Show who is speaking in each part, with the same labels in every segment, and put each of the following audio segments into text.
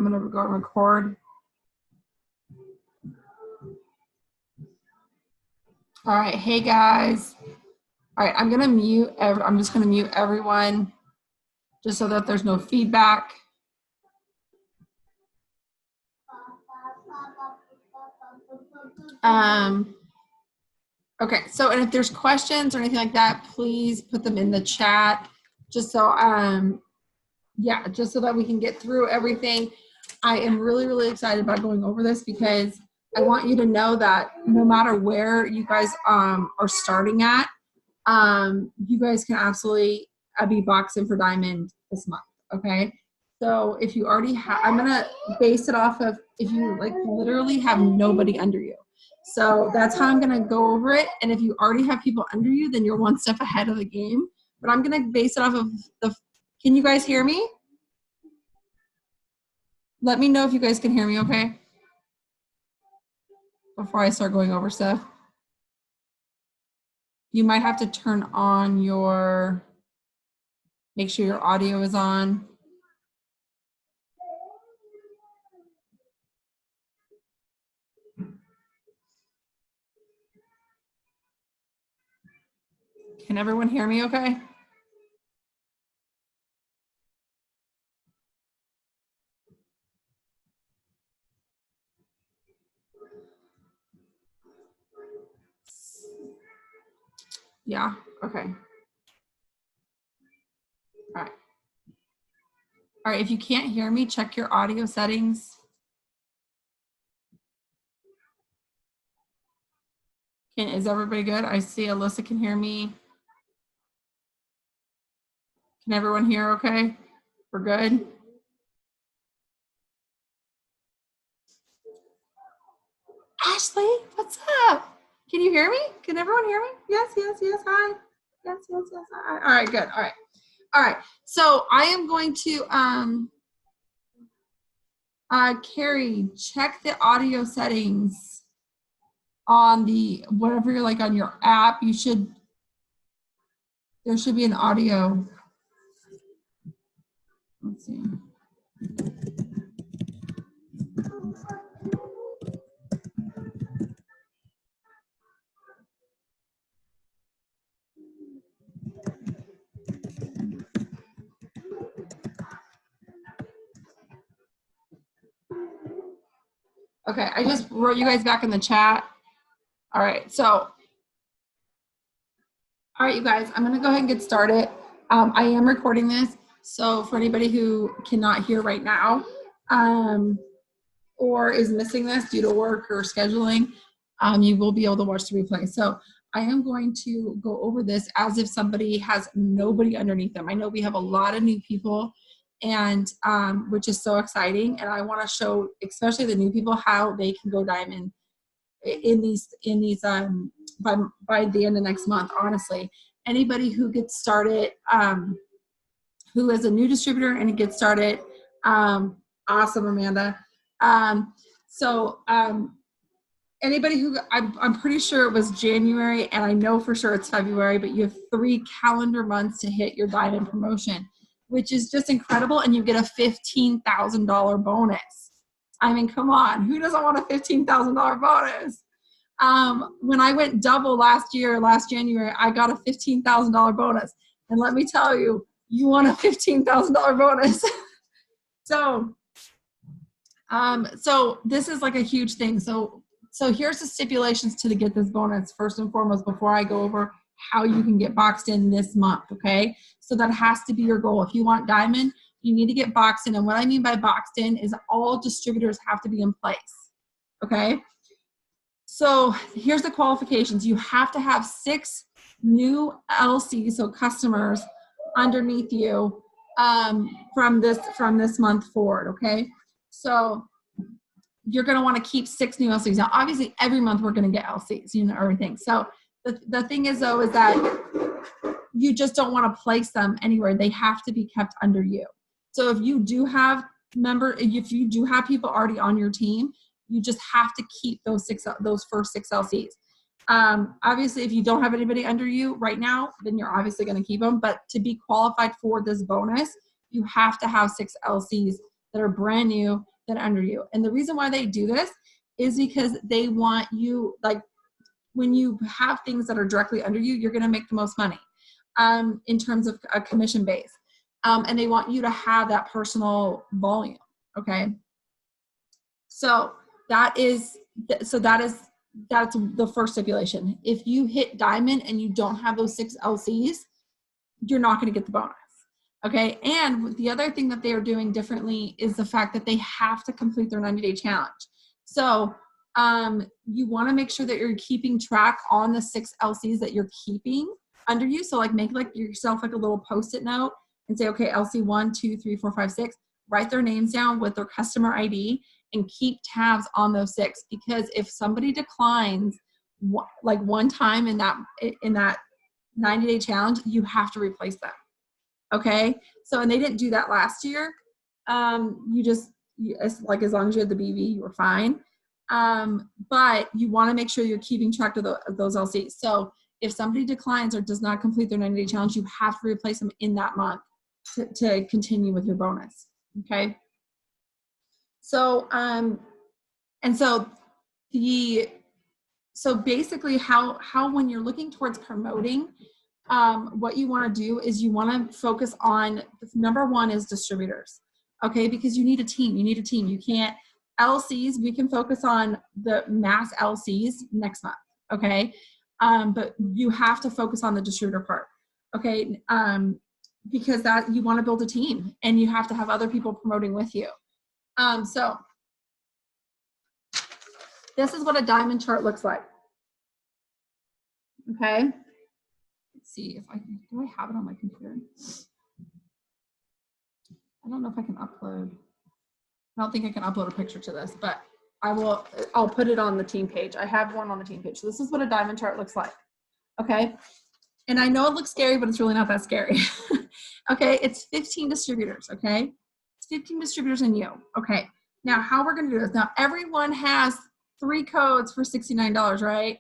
Speaker 1: I'm gonna go and record. All right, hey guys. All right, I'm just gonna mute everyone just so that there's no feedback. Okay, so and if there's questions or anything like that, please put them in the chat just so yeah, just so that we can get through everything. I am really, really excited about going over this because I want you to know that no matter where you guys are starting at, you guys can absolutely be boxing for diamond this month, okay? So if you already have, I'm gonna base it off of if you like literally have nobody under you. So that's how I'm gonna go over it. And if you already have people under you, then you're one step ahead of the game. But I'm gonna base it off of can you guys hear me? Let me know if you guys can hear me okay? Before I start going over stuff. You might have to turn on make sure your audio is on. Can everyone hear me okay? Yeah, okay. All right. All right, if you can't hear me, check your audio settings. Is everybody good? I see Alyssa can hear me. Can everyone hear okay? We're good? Ashley, what's up? Can you hear me? Can everyone hear me? Yes, yes, yes, hi. Yes, yes, yes, hi. All right, good, all right. All right, so I am going to, Carrie, check the audio settings on whatever you're like on your app. There should be an audio. Let's see. Okay, I just wrote you guys back in the chat. All right, all right, you guys, I'm gonna go ahead and get started. I am recording this, so for anybody who cannot hear right now, or is missing this due to work or scheduling, you will be able to watch the replay. So I am going to go over this as if somebody has nobody underneath them. I know we have a lot of new people, and which is so exciting. And I want to show, especially the new people, how they can go diamond in these by the end of next month. Honestly, anybody who gets started, who is a new distributor and gets started, awesome, Amanda. Anybody who, I'm pretty sure it was January, and I know for sure it's February, but you have 3 calendar months to hit your diamond promotion, which is just incredible, and you get a $15,000 bonus. I mean, come on, who doesn't want a $15,000 bonus? When I went double last January, I got a $15,000 bonus. And let me tell you, you want a $15,000 bonus. So this is like a huge thing. So here's the stipulations to get this bonus, first and foremost, before I go over how you can get boxed in this month, okay? So that has to be your goal. If you want diamond, you need to get boxed in. And what I mean by boxed in is all distributors have to be in place, okay? So here's the qualifications. You have to have 6 new LCs, so customers, underneath you from this month forward, okay? So you're going to want to keep 6 new LCs. Now, obviously, every month we're going to get LCs, you know, everything. So the thing is, though, is that you just don't want to place them anywhere. They have to be kept under you. So if you do have people already on your team, you just have to keep those first 6 LCs. Obviously, if you don't have anybody under you right now, then you're obviously going to keep them. But to be qualified for this bonus, you have to have 6 LCs that are brand new that are under you. And the reason why they do this is because they want you, like when you have things that are directly under you, you're going to make the most money in terms of a commission base. And they want you to have that personal volume. Okay. So that's the first stipulation. If you hit diamond and you don't have those 6 LCs, you're not going to get the bonus. Okay. And the other thing that they are doing differently is the fact that they have to complete their 90-day challenge. So you want to make sure that you're keeping track on the 6 LCs that you're keeping under you. So like make like yourself like a little Post-it note and say, okay, LC 1, 2, 3, 4, 5, 6, write their names down with their customer ID and keep tabs on those 6. Because if somebody declines like one time in that 90-day challenge, you have to replace them. Okay. So, and they didn't do that last year. Like as long as you had the BV, you were fine. But you want to make sure you're keeping track of those LCs. So if somebody declines or does not complete their 90-day challenge, you have to replace them in that month to continue with your bonus. Okay. So, so basically how when you're looking towards promoting, what you want to do is you want to focus on, number one is distributors. Okay. Because you need a team. You can't LCs. We can focus on the mass LCs next month. Okay. But you have to focus on the distributor part. Okay. Because that you want to build a team and you have to have other people promoting with you. So this is what a diamond chart looks like. Okay. Let's see if do I have it on my computer? I don't know if I can upload. I don't think I can upload a picture to this, but I'll put it on the team page. I have one on the team page. So this is what a diamond chart looks like. Okay. And I know it looks scary, but it's really not that scary. Okay. It's 15 distributors. Okay. It's 15 distributors and you. Okay. Now how we're going to do this. Now everyone has 3 codes for $69, right?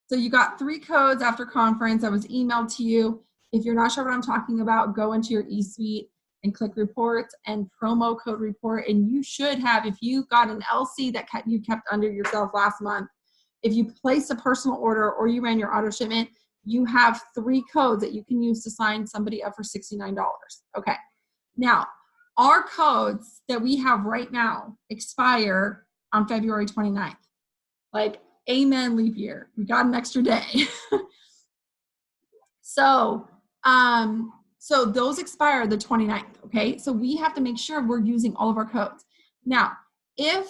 Speaker 1: So you got 3 codes after conference that was emailed to you. If you're not sure what I'm talking about, go into your eSuite and click reports and promo code report. And you should have, if you got an LC that you kept under yourself last month, if you placed a personal order or you ran your auto shipment, you have 3 codes that you can use to sign somebody up for $69. Okay. Now, our codes that we have right now expire on February 29th. Like, amen, leap year. We got an extra day. So those expire the 29th, okay? So we have to make sure we're using all of our codes. Now, if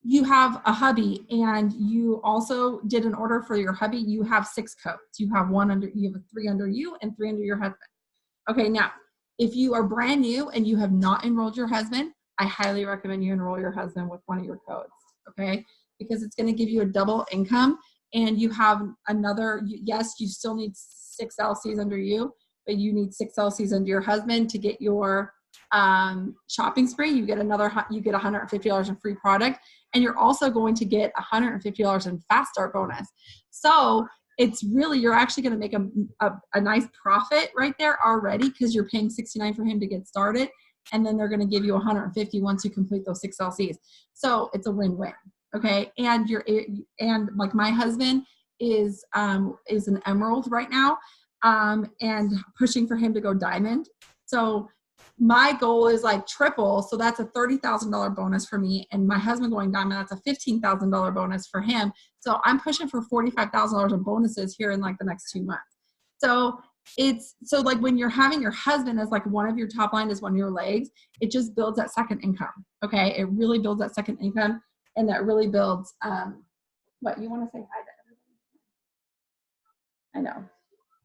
Speaker 1: you have a hubby and you also did an order for your hubby, you have 6 codes. You have 3 under you and 3 under your husband. Okay, now, if you are brand new and you have not enrolled your husband, I highly recommend you enroll your husband with one of your codes, okay? Because it's going to give you a double income and you have another, yes, you still need 6 LCs under you, but you need 6 LCs under your husband to get your shopping spree. You get $150 in free product, and you're also going to get $150 in fast start bonus. So it's really, you're actually going to make a nice profit right there already because you're paying $69 for him to get started. And then they're going to give you $150 once you complete those 6 LCs. So it's a win-win. Okay. And like my husband is an emerald right now, and pushing for him to go diamond. So my goal is like triple. So that's a $30,000 bonus for me. And my husband going diamond, that's a $15,000 bonus for him. So I'm pushing for $45,000 in bonuses here in like the next 2 months. So so like when you're having your husband as like one of your top line is one of your legs, it just builds that second income. Okay. It really builds that second income, and that really builds, what you want to say hi to everybody? I know.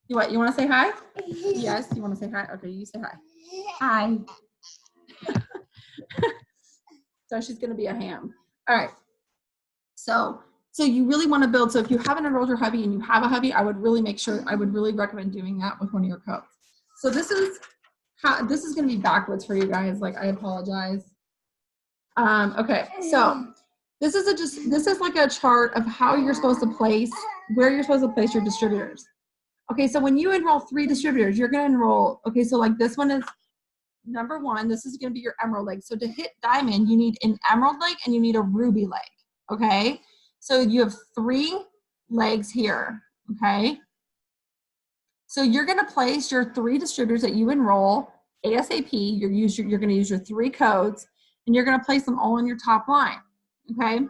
Speaker 1: You want to say hi? Yes. You want to say hi? Okay. You say hi. Hi. So she's going to be a ham. All right. So you really want to build. So if you haven't enrolled your hubby and you have a hubby, I would really recommend doing that with one of your codes. So this is going to be backwards for you guys. Like, I apologize. Okay. So this is like a chart of how you're supposed to place, where you're supposed to place your distributors. Okay. So when you enroll 3 distributors, you're going to enroll, okay. So like this one is number one, this is going to be your emerald leg. So to hit diamond, you need an emerald leg and you need a ruby leg. Okay. So you have 3 legs here. Okay. So you're going to place your 3 distributors that you enroll ASAP. You're going to use your 3 codes and you're going to place them all in your top line. Okay.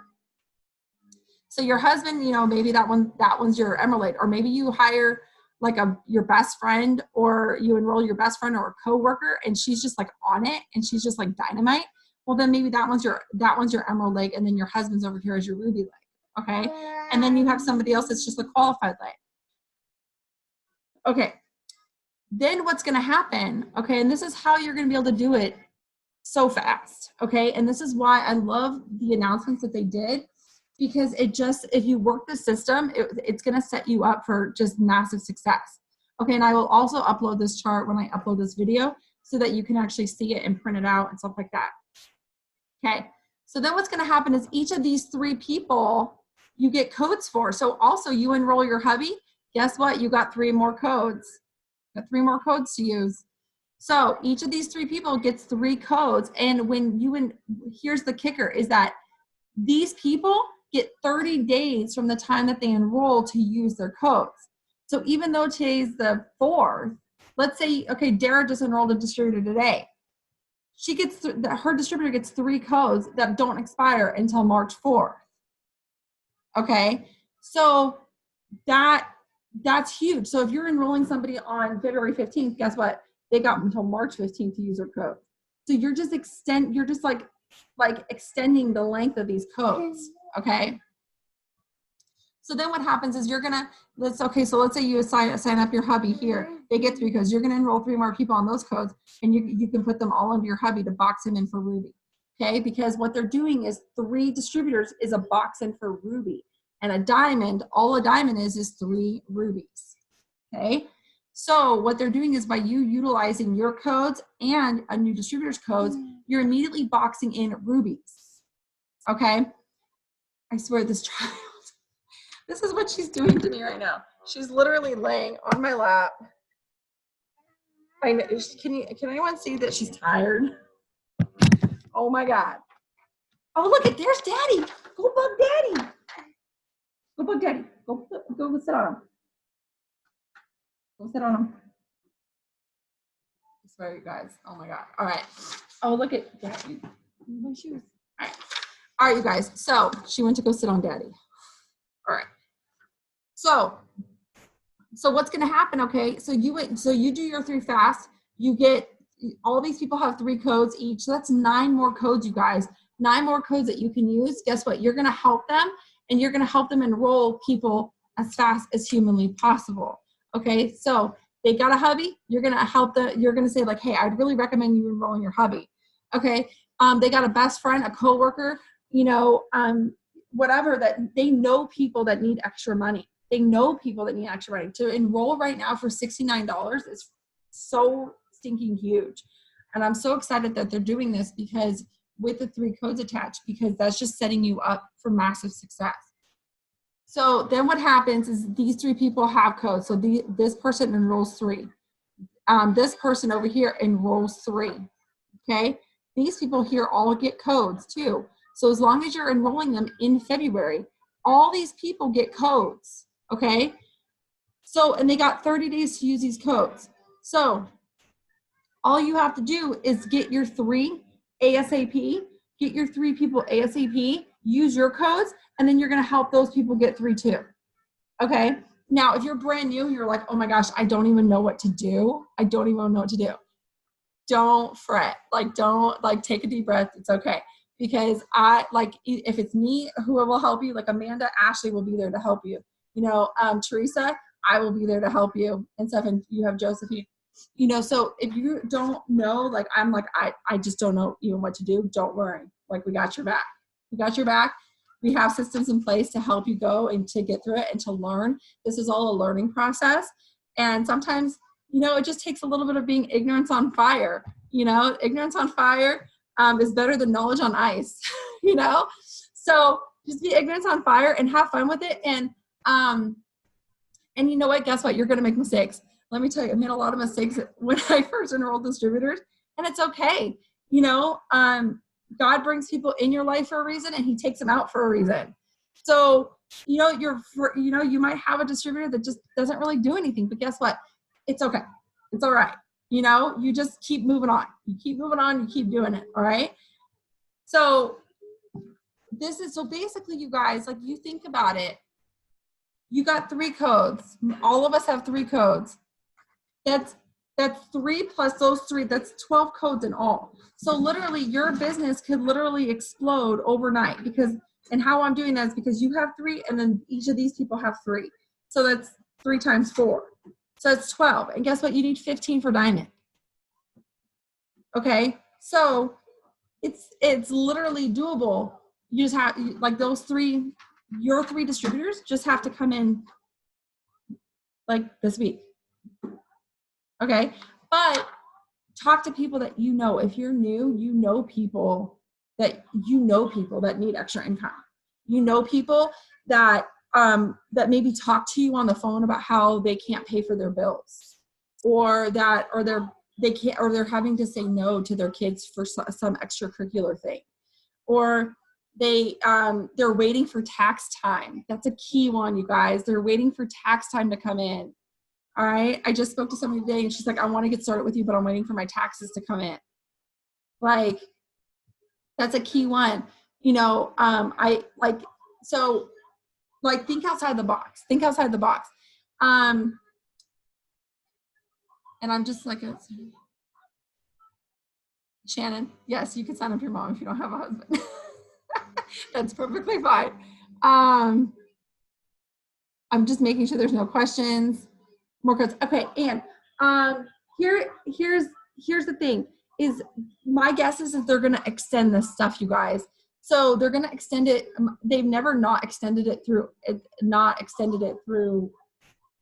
Speaker 1: So your husband, you know, maybe that one's your emerald leg, or maybe you hire like your best friend, or you enroll your best friend or a coworker and she's just like on it and she's just like dynamite. Well, then maybe that one's your emerald leg, and then your husband's over here as your ruby leg. Okay. And then you have somebody else that's just a qualified leg. Okay. Then what's going to happen? Okay. And this is how you're going to be able to do it so fast. Okay. And this is why I love the announcements that they did, because if you work the system, it's going to set you up for just massive success. Okay. And I will also upload this chart when I upload this video so that you can actually see it and print it out and stuff like that. Okay. So then what's going to happen is each of these 3 people you get codes for. So also you enroll your hubby. Guess what? You got 3 more codes. Got 3 more codes to use. So each of these 3 people gets 3 codes. And here's the kicker, is that these people get 30 days from the time that they enroll to use their codes. So even though today's the 4th, let's say, okay, Dara just enrolled a distributor today. Her distributor gets 3 codes that don't expire until March 4th. Okay, so that's huge. So if you're enrolling somebody on February 15th, guess what? They got until March 15th to use their code. So you're just like extending the length of these codes. Okay. So then what happens is so let's say you sign up your hubby here. They get 3 codes. You're going to enroll 3 more people on those codes, and you can put them all into your hubby to box him in for Ruby. Okay. Because what they're doing is 3 distributors is a box in for Ruby, and a diamond, all a diamond is 3 rubies. Okay. So what they're doing is by you utilizing your codes and a new distributor's codes, you're immediately boxing in rubies. Okay. I swear this child, this is what she's doing to me right now. She's literally laying on my lap. I know, can anyone see that she's tired? Oh my God. Oh, look, there's Daddy. Go bug Daddy. Go bug Daddy. Go sit on him. Go sit on him. I swear, you guys. Oh my God. All right. Oh, look at Daddy. My shoes. All right. All right, you guys. So she went to go sit on Daddy. All right. So what's going to happen? Okay. So you do your 3 fast. You get, all these people have 3 codes each. So that's 9 more codes, you guys. 9 more codes that you can use. Guess what? You're going to help them, and you're going to help them enroll people as fast as humanly possible. Okay. So they got a hubby. You're going to help them. You're going to say like, hey, I'd really recommend you enrolling your hubby. Okay. They got a best friend, a coworker, whatever, that they know people that need extra money. They know people that need extra money. To enroll right now for $69 is so stinking huge. And I'm so excited that they're doing this, because with the 3 codes attached, because that's just setting you up for massive success. So then what happens is these 3 people have codes. So this person enrolls 3. This person over here enrolls 3. Okay. These people here all get codes too. So as long as you're enrolling them in February, all these people get codes. Okay. So, and they got 30 days to use these codes. So all you have to do is get your 3 ASAP, get your 3 people ASAP, use your codes, and then you're going to help those people get 3 too. Okay. Now, if you're brand new, you're like, oh my gosh, I don't even know what to do. I don't even know what to do. Don't fret. Take a deep breath. It's okay. Because if it's me who will help you, like Amanda, Ashley will be there to help you. Teresa, I will be there to help you. And Stephen, you have Josephine. So if you don't know, I just don't know even what to do, don't worry. We got your back. We got your back. We have systems in place to help you go and to get through it and to learn. This is all a learning process. And sometimes, it just takes a little bit of being ignorance on fire. Ignorance on fire is better than knowledge on ice, So just be ignorance on fire and have fun with it. And you know what? Guess what? You're going to make mistakes. Let me tell you, I made a lot of mistakes when I first enrolled distributors. and it's okay. God brings people in your life for a reason, and he takes them out for a reason. So, you might have a distributor that just doesn't really do anything, but guess what? It's okay. It's all right. You just keep moving on. You keep moving on. You keep doing it. All right. So basically, you guys, like, you think about it. You got 3 codes. All of us have 3 codes. That's 3 plus those 3. That's 12 codes in all. So literally, your business could literally explode overnight and how I'm doing that is because you have 3, and then each of these people have 3. So that's 3 times 4. So that's 12. And guess what? You need 15 for diamond. Okay. So it's literally doable. You just have, like, your 3 distributors just have to come in like this week. Okay. But talk to people that if you're new, people that need extra income. People that maybe talk to you on the phone about how they can't pay for their bills, or they're having to say no to their kids for some extracurricular thing, or they're waiting for tax time. That's a key one, you guys. They're waiting for tax time to come in. All right. I just spoke to somebody today, and she's like, I want to get started with you, but I'm waiting for my taxes to come in. Like, that's a key one. Think outside the box. Think outside the box. And I'm just like, Shannon, yes, you can sign up your mom if you don't have a husband. That's perfectly fine. I'm just making sure there's no questions. More codes. Okay, and here's the thing is, my guess is that they're going to extend this stuff, you guys. So they're going to extend it. They've never not extended it through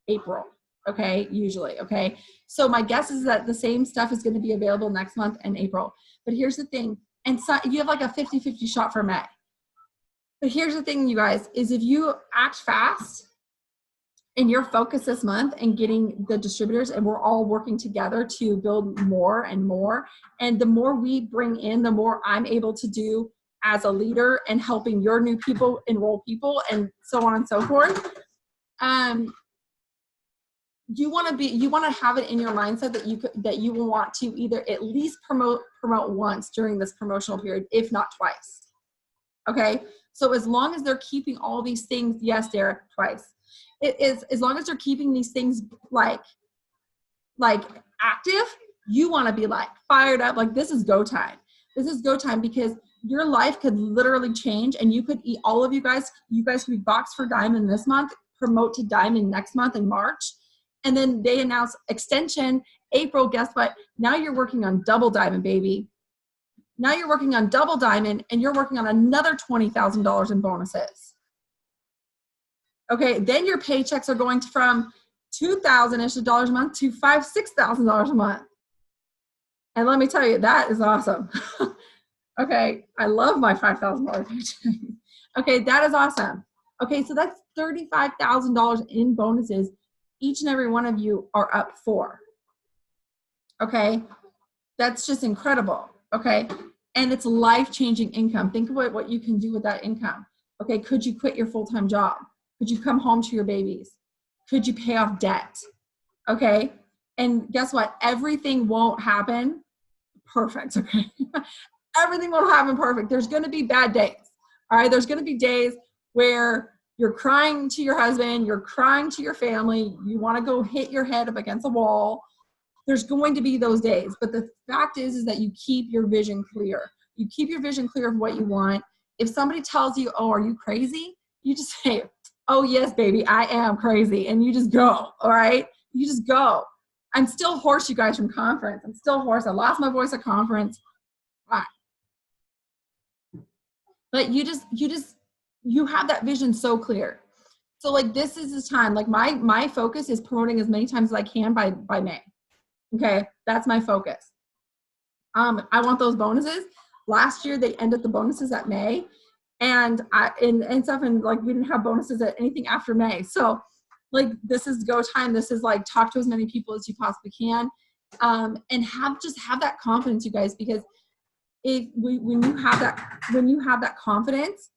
Speaker 1: April. Okay, usually. Okay, so my guess is that the same stuff is going to be available next month in April. But here's the thing, and so you have like a 50-50 shot for May. But here's the thing, you guys, is if you act fast and you're focused this month and getting the distributors, and we're all working together to build more and more, and the more we bring in, the more I'm able to do as a leader and helping your new people enroll people and so on and so forth. You want to have it in your mindset that you will want to either at least promote once during this promotional period, if not twice. Okay, so as long as they're keeping all these things, yes, Derek, twice. It is, as long as they're keeping these things like active, you want to be like fired up, like this is go time. This is go time, because your life could literally change, and you could all of you guys could be boxed for diamond this month, promote to diamond next month in March, and then they announce extension April. Guess what? Now you're working on double diamond, baby. Now you're working on double diamond, and you're working on another $20,000 in bonuses. Okay, then your paychecks are going from $2,000-ish a month to $5,000-$6,000 a month. And let me tell you, that is awesome. Okay, I love my $5,000 paycheck. Okay, that is awesome. Okay, so that's $35,000 in bonuses. Each and every one of you are up for. Okay, that's just incredible. Okay, and it's life-changing income. Think about what you can do with that income. Okay, could you quit your full-time job? Could you come home to your babies? Could you pay off debt? Okay, and guess what? Everything won't happen perfect. Okay, everything won't happen perfect. There's going to be bad days. All right, there's going to be days where you're crying to your husband, you're crying to your family, you want to go hit your head up against a wall. There's going to be those days, but the fact is that you keep your vision clear. You keep your vision clear of what you want. If somebody tells you, oh, are you crazy? You just say, oh, yes, baby, I am crazy. And you just go, all right? You just go. I'm still hoarse, you guys, from conference. I'm still hoarse. I lost my voice at conference. Right. But you have that vision so clear. So like, this is the time, like my focus is promoting as many times as I can by May. Okay, that's my focus. I want those bonuses. Last year they ended the bonuses at May, and stuff, and like we didn't have bonuses at anything after May. So like, this is go time. This is like, talk to as many people as you possibly can. And have that confidence, you guys, because when you have that confidence,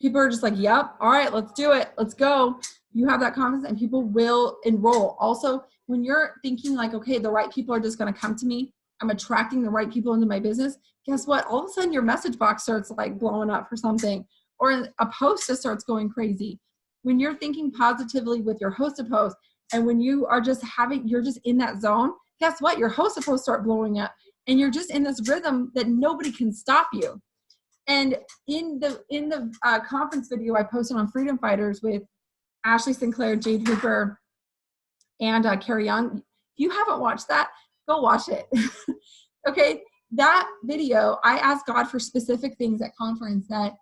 Speaker 1: people are just like, yep, all right, let's do it, let's go. You have that confidence and people will enroll. Also, when you're thinking like, okay, the right people are just going to come to me, I'm attracting the right people into my business, guess what? All of a sudden your message box starts like blowing up for something, or a post just starts going crazy. When you're thinking positively with your hosted post, and when you are just you're just in that zone, guess what? Your hosted posts start blowing up, and you're just in this rhythm that nobody can stop you. And in the conference video I posted on Freedom Fighters with Ashley Sinclair, Jade Hooper, and Carrie Young, if you haven't watched that, go watch it. Okay, that video, I asked God for specific things at conference that,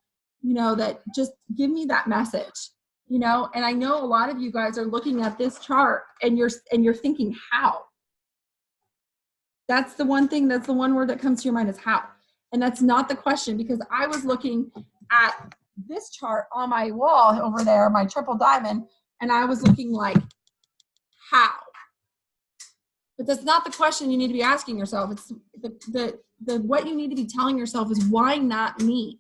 Speaker 1: that just give me that message, and I know a lot of you guys are looking at this chart and you're thinking, how? That's the one thing, that's the one word that comes to your mind is how. And that's not the question, because I was looking at this chart on my wall over there, my triple diamond, and I was looking like, how? But that's not the question you need to be asking yourself. It's the what you need to be telling yourself is, why not me?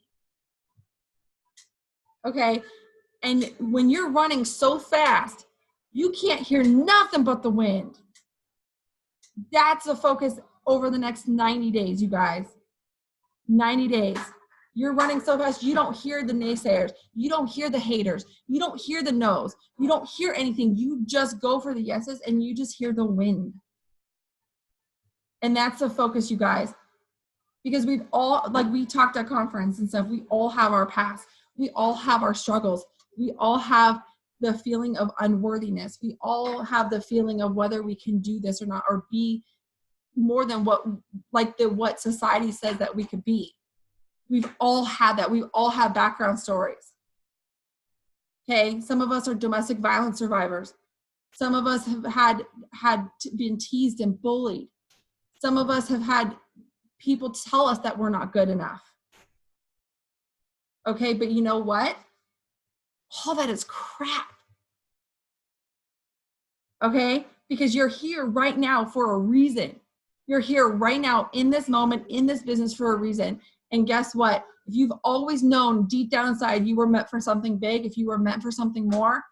Speaker 1: Okay? And when you're running so fast, you can't hear nothing but the wind. That's the focus over the next 90 days, you guys. 90 days. You're running so fast, you don't hear the naysayers. You don't hear the haters. You don't hear the no's. You don't hear anything. You just go for the yeses and you just hear the wind. And that's the focus, you guys. Because we've all, like we talked at conference and stuff, we all have our past. We all have our struggles. We all have the feeling of unworthiness. We all have the feeling of whether we can do this or not, or be more than what society says that we could be. We've all had that. We've all had background stories. Okay, some of us are domestic violence survivors. Some of us have been teased and bullied. Some of us have had people tell us that we're not good enough. Okay, but you know what? All that is crap. Okay, because you're here right now for a reason. You're here right now in this moment, in this business for a reason. And guess what? If you've always known deep down inside you were meant for something big, if you were meant for something more,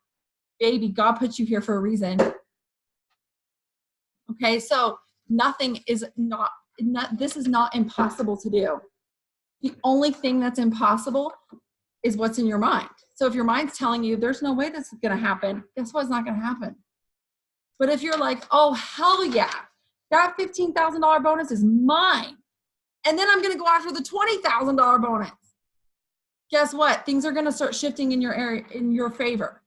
Speaker 1: baby, God put you here for a reason. Okay, so this is not impossible to do. The only thing that's impossible is what's in your mind. So if your mind's telling you there's no way this is going to happen, guess what? It's not going to happen. But if you're like, oh, hell yeah, that $15,000 bonus is mine, and then I'm going to go after the $20,000 bonus, guess what? Things are going to start shifting in your area, in your favor.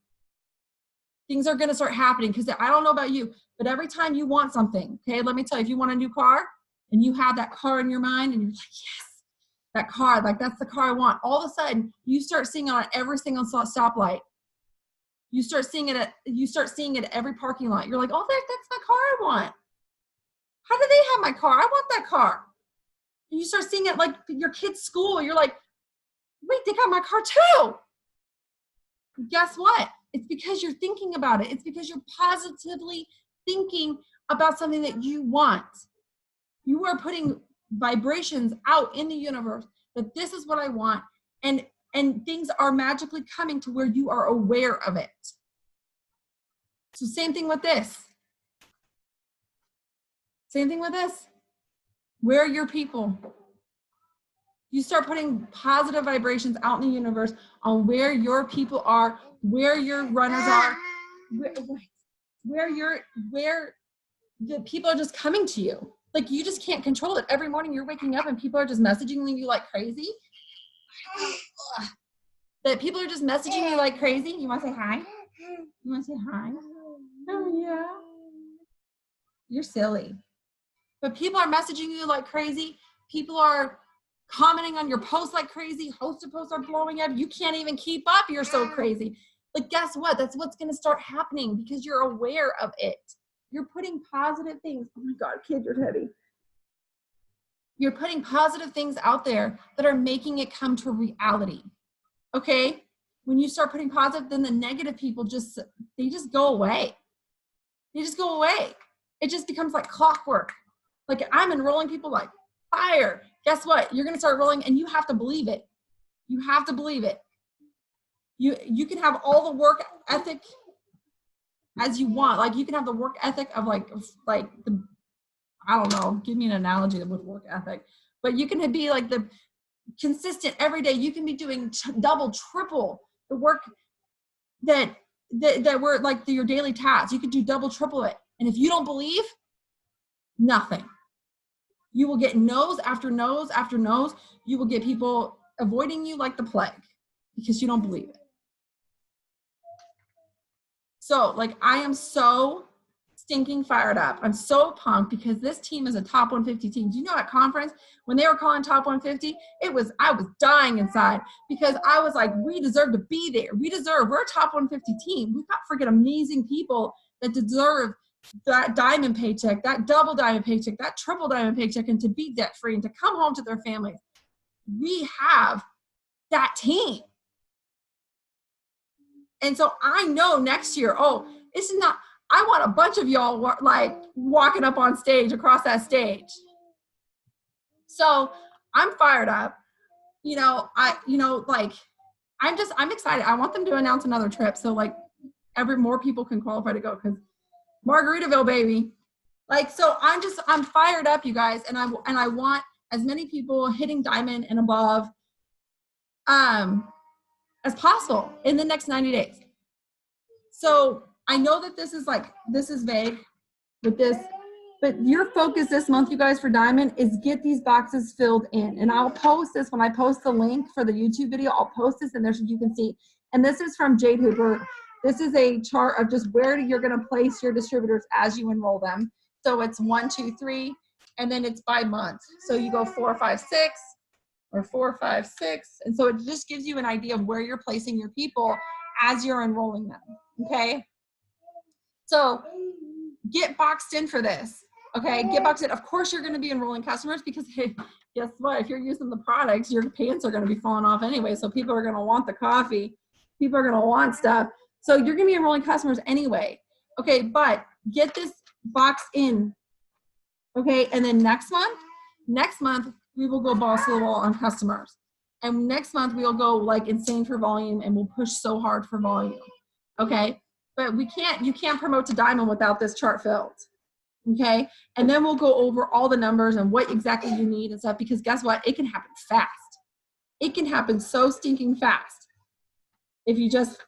Speaker 1: Things are going to start happening, because I don't know about you, but every time you want something, okay, let me tell you, if you want a new car and you have that car in your mind and you're like, yes, that car, like that's the car I want, all of a sudden you start seeing it on every single stoplight. You start seeing it at every parking lot. You're like, oh, that's my car I want. How do they have my car? I want that car. And you start seeing it like your kid's school. You're like, wait, they got my car too. Guess what? It's because you're thinking about it. It's because you're positively thinking about something that you want. You are putting vibrations out in the universe that this is what I want. And things are magically coming to where you are aware of it. So same thing with this. Same thing with this. Where are your people? You start putting positive vibrations out in the universe on where your people are, where your runners are, where the people are just coming to you. Like, you just can't control it. Every morning you're waking up and people are just messaging you like crazy. That people are just messaging you like crazy. You want to say hi? You want to say hi? Oh, yeah. You're silly. But people are messaging you like crazy. People are commenting on your posts like crazy. Hosted posts are blowing up. You can't even keep up. You're so crazy. But guess what? That's what's going to start happening because you're aware of it. You're putting positive things. Oh my God, kid, you're heavy. You're putting positive things out there that are making it come to reality. Okay? When you start putting positive, then the negative people just go away. They just go away. it just becomes like clockwork. Like I'm enrolling people like fire. Guess what? You're going to start rolling and you have to believe it. You have to believe it. You can have all the work ethic as you want. Like you can have the work ethic of like the, I don't know, give me an analogy with work ethic, but you can be like the consistent every day. You can be doing double, triple the work that were like your daily tasks. You could do double, triple it. And if you don't believe, nothing. You will get no's after no's after no's. You will get people avoiding you like the plague because you don't believe it. So like I am so stinking fired up. I'm so pumped because this team is a top 150 team. Do you know at conference when they were calling top 150, I was dying inside because I was like, we deserve to be there. We're a top 150 team. We've got freaking amazing people that deserve that diamond paycheck, that double diamond paycheck, that triple diamond paycheck, and to be debt free and to come home to their families. We have that team. And so I know next year, oh, it's not, I want a bunch of y'all like walking up on stage across that stage. So I'm fired up. I'm excited. I want them to announce another trip. So like more people can qualify to go because Margaritaville, baby. Like, so I'm fired up, you guys. And I want as many people hitting diamond and above as possible in the next 90 days. So I know that this is vague with this, but your focus this month, you guys, for diamond is get these boxes filled in. And I'll post this when I post the link for the YouTube video. I'll post this in there so you can see. And this is from Jade Hooper. This is a chart of just where you're going to place your distributors as you enroll them. So it's 1, 2, 3, and then it's by month. So you go 4, 5, 6, or 4, 5, 6. And so it just gives you an idea of where you're placing your people as you're enrolling them. Okay. So get boxed in for this. Okay. Get boxed in. Of course, you're going to be enrolling customers because, hey, guess what? If you're using the products, your pants are going to be falling off anyway. So people are going to want the coffee. People are going to want stuff. So you're going to be enrolling customers anyway. Okay. But get this box in. Okay. And then next month, we will go balls to the wall on customers. And next month we'll go like insane for volume and we'll push so hard for volume. Okay. But you can't promote to diamond without this chart filled. Okay. And then we'll go over all the numbers and what exactly you need and stuff, because guess what? It can happen fast. It can happen so stinking fast. If you just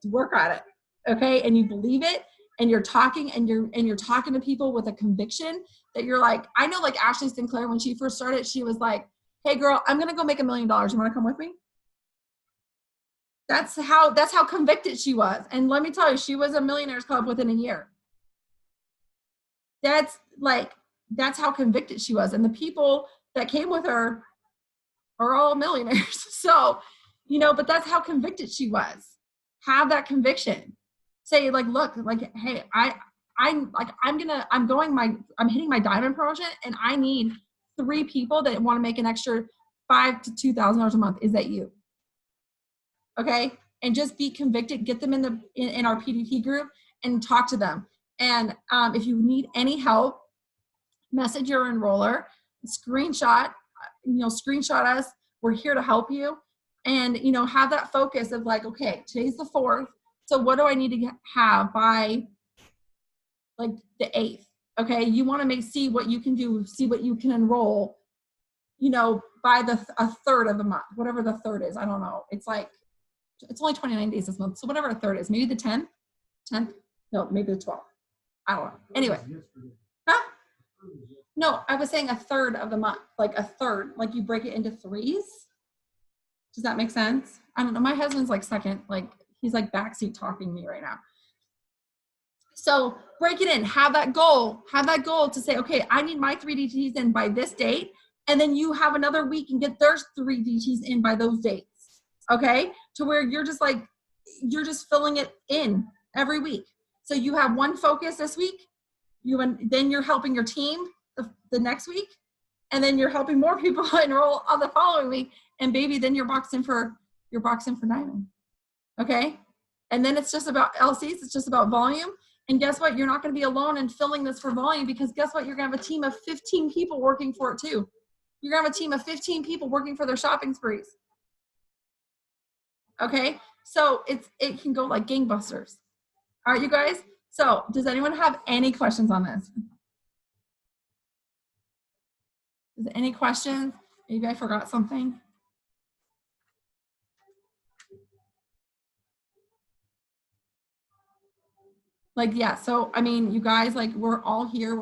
Speaker 1: work on it. Okay. And you believe it and you're talking and you're talking to people with a conviction that you're like, I know like Ashley Sinclair, when she first started, she was like, hey girl, I'm going to go make $1 million. You want to come with me? That's how convicted she was. And let me tell you, she was a millionaires club within a year. That's how convicted she was. And the people that came with her are all millionaires. So, but that's how convicted she was. Have that conviction. Say like, look, like, hey, I'm hitting my diamond promotion and I need 3 people that want to make an extra $5,000 to $2,000 a month. Is that you? Okay. And just be convicted, get them in our PDP group and talk to them. And if you need any help, message your enroller, screenshot us. We're here to help you. And, have that focus of like, okay, today's the 4th. So what do I need to have by like the 8th? Okay. You want to see what you can do, see what you can enroll, by a third of the month, whatever the third is. I don't know. It's only 29 days this month. So whatever a third is, maybe the 10th, no, maybe the 12th. I don't know. Anyway, huh? No, I was saying a third of the month, like a third, like you break it into 3s. Does that make sense? I don't know. My husband's like second, like he's like backseat talking to me right now. So break it in, have that goal to say, okay, I need my 3 DTs in by this date. And then you have another week and get their 3 DTs in by those dates. Okay. To where you're just filling it in every week. So you have one focus this week, then you're helping your team the next week, and then you're helping more people enroll on the following week. And baby, then you're boxed in for diamond. Okay. And then it's just about LCs. It's just about volume. And guess what? You're not going to be alone in filming this for volume, because guess what? You're going to have a team of 15 people working for it too. You're going to have a team of 15 people working for their shopping sprees. Okay? So it can go like gangbusters. All right, you guys? So does anyone have any questions on this? Is there any questions? Maybe I forgot something. Like, yeah, so I mean, you guys, like, we're all here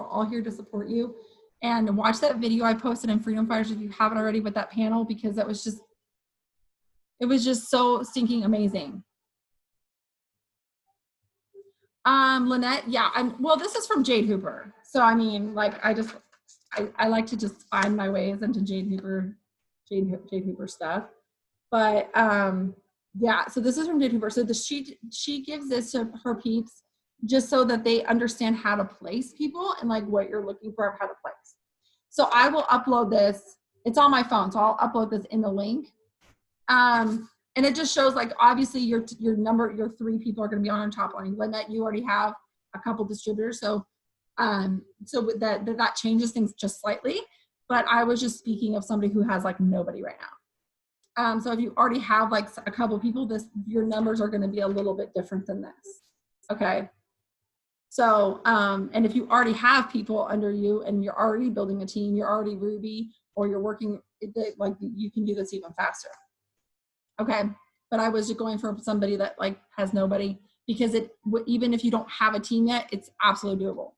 Speaker 1: to support you. And watch that video I posted in Freedom Fighters if you haven't already with that panel, because that was just, it was just so stinking amazing. Lynette, yeah, well, this is from Jade Hooper. So I mean, like, I like to just find my ways into Jade Hooper stuff. But yeah, so this is from Jade Hooper. So she gives this to her peeps just so that they understand how to place people and like what you're looking for, how to place. So I will upload this. It's on my phone, so I'll upload this in the link. And it just shows, like, obviously your 3 people are going to be on top line. Lynette, you already have a couple distributors, so so that changes things just slightly. But I was just speaking of somebody who has like nobody right now. So if you already have like a couple people, your numbers are going to be a little bit different than this. Okay. So and if you already have people under you and you're already building a team, you're already Ruby, or you're working, like, you can do this even faster. Okay, but I was just going for somebody that like has nobody, because even if you don't have a team yet, it's absolutely doable.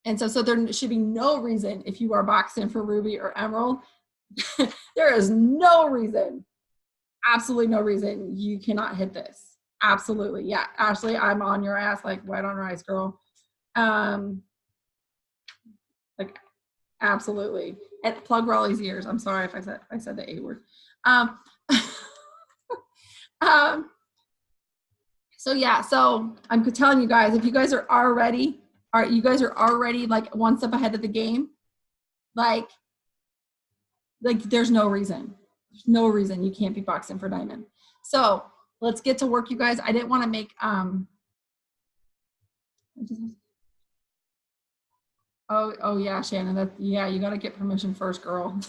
Speaker 1: And so there should be no reason, if you are boxed in for Ruby or Emerald, there is no reason, absolutely no reason you cannot hit this. Absolutely, yeah, Ashley, I'm on your ass like white on rice, girl. Like, absolutely. And plug Raleigh's ears. I'm sorry if I said the A word. So yeah, so I'm telling you guys, if you guys are already like one step ahead of the game, like there's no reason you can't be boxing for diamond. So let's get to work, you guys. I didn't want to make oh yeah, Shannon, yeah, you got to get permission first, girl.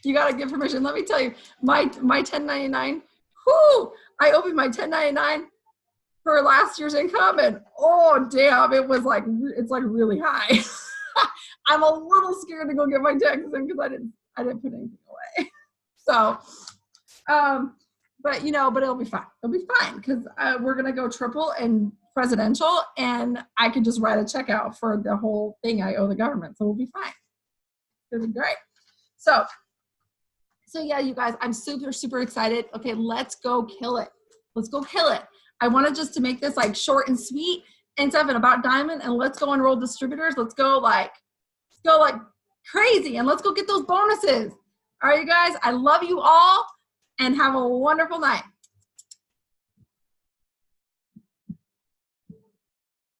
Speaker 1: You got to get permission. Let me tell you, my 1099, whoo, I opened my 1099 for last year's income, and oh damn, it's like really high. I'm a little scared to go get my taxes in because I didn't put anything away. So but it'll be fine. It'll be fine, because we're gonna go triple and presidential, and I could just write a check out for the whole thing I owe the government, so we'll be fine. It'll be great. So yeah, you guys, I'm super, super excited. Okay, let's go kill it. Let's go kill it. I wanted just to make this like short and sweet and stuff and about diamond, and let's go enroll distributors. Let's go like crazy, and let's go get those bonuses. All right, you guys, I love you all, and have a wonderful night.